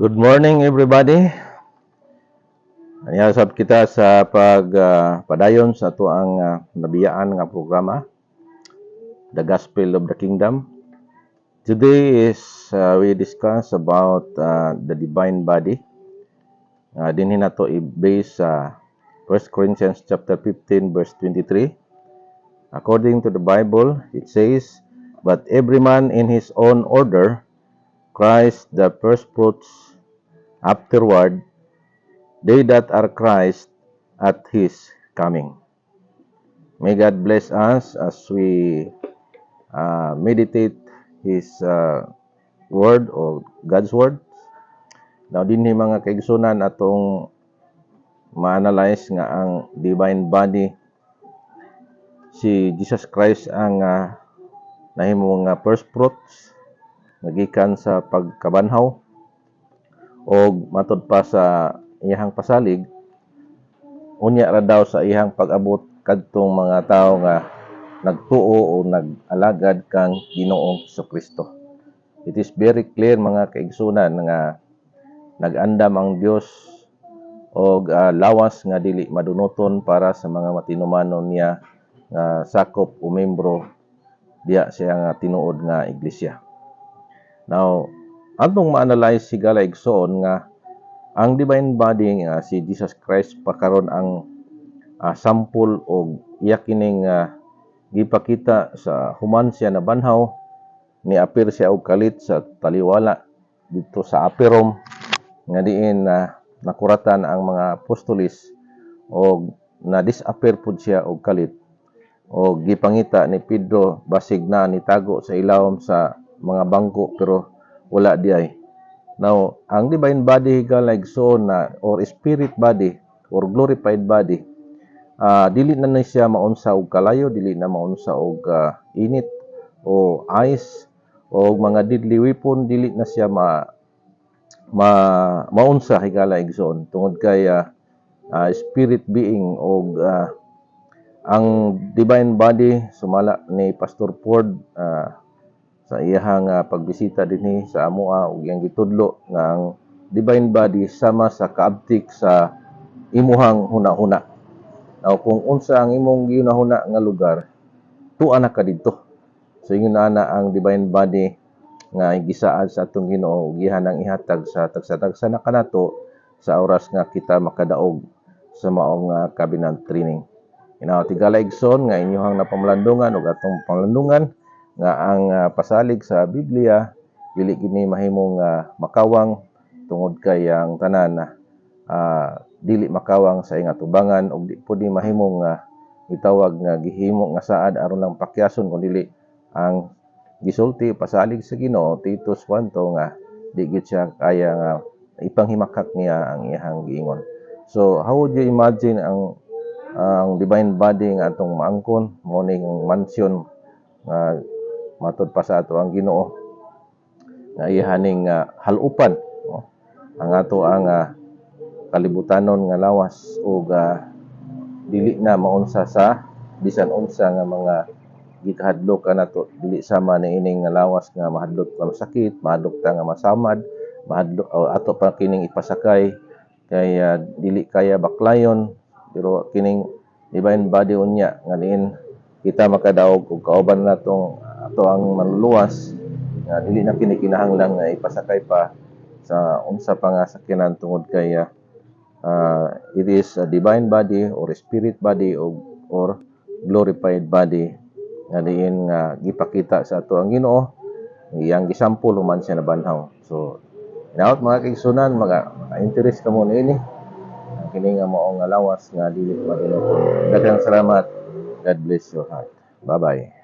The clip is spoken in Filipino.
Good morning everybody. Ayasab kita sa padayon sa ato ang nabiyaan nga programa, The Gospel of the Kingdom. Today is we discuss about the divine body. Dinhi nato i-base sa 1 Corinthians chapter 15 verse 23. According to the Bible, it says, "But every man in his own order, Christ the first fruits, afterward they that are Christ at His coming." May God bless us as we meditate His Word or God's Word. Now, dinhi mga kaigsunan atong ma-analyze nga ang divine body. Si Jesus Christ ang nahimong first fruits nagikan sa pagkabanhaw o matod pa sa iyang pasalig, unya ra daw sa iyang pag-abot kadtong mga tao nga nagtuo o nag-alagad kang Ginoong Jesucristo. It is very clear mga kaigsunan nga nag-andam ang Dios og lawas nga dili madunoton para sa mga matinumanon niya nga sakop o membro diya siya nga tinuod nga iglesia. Now, atong ma-analyze sigala igsoon nga ang divine body nga si Jesus Christ pakaron ang sample o iya kining gipakita sa human siya na banhaw, ni apir siya og kalit sa taliwala dito sa Aperom nga diin nakuratan ang mga apostolis og na disappear pud siya og kalit og gipangita ni Pedro basig na nitago sa ilawom sa mga bangko pero wala diay. Now, ang divine body galagson na or spirit body or glorified body, dili na siya maunsa og kalayo, dili na maunsa og init o ice o mga deadly weapon, dili na siya maunsa higala igsoon tungod kay spirit being og ang divine body sumala ni Pastor Ford sa iyang pagbisita dinhi sa amoa ug iyang gitudlo nga ang divine body sama sa kaabtik sa imuhang hunahuna. Now, kung unsa ang imong ginahuna nga lugar, tuwa na ka didto. So ingon na ang divine body nga gisaad sa atong Ginoo ug gihanang ihatag sa tagsa-tagsa na kanato sa oras nga kita makadaog sa maong covenant training. Tigala igsoon nga inyohang napamalandungan ug atong pamalandungan nga ang pasalig sa Biblia dili kini mahimong makawang tungod kay ang tanan dili makawang sa ingat ubangan ug di pud mahimong itawag nga gihimo nga saad aron lang pakyason kun dili ang gisulti pasalig sa Ginoo Titus 1 nga di gid siya kaya nga ipanghimakak niya ang iyang giingon. So how would you imagine ang divine body nga atong maangkon mo ning mansion nga matod pa sa ato ang Ginoo nga ihaning halupan ang ato ang kalibutanon nga lawas ug dili na maunsa sa bisan unsa nga mga gikahadlok kanato, dili sama ni ining nga lawas nga mahadlok ka sakit, mahadlok ta nga masamad, mahadlok ato pa kining ipasakay kay dili kaya baklayon, pero kining divine body unya nga diin kita makadaog ug kauban natong ato ang manluwas nga dili na kini kinahanglan nga ipasakay pa sa unsa pa nga sakyanan tungod kay it is a divine body or spirit body or glorified body nga diin nga gipakita sa ato ang Ginoo iyang gisample human siya na banhaw. So inaot mga kaigsunan, interest ka mo niini kini nga mao nga lawas nga dili madunoton. Daghang salamat. God bless your heart. Bye-bye.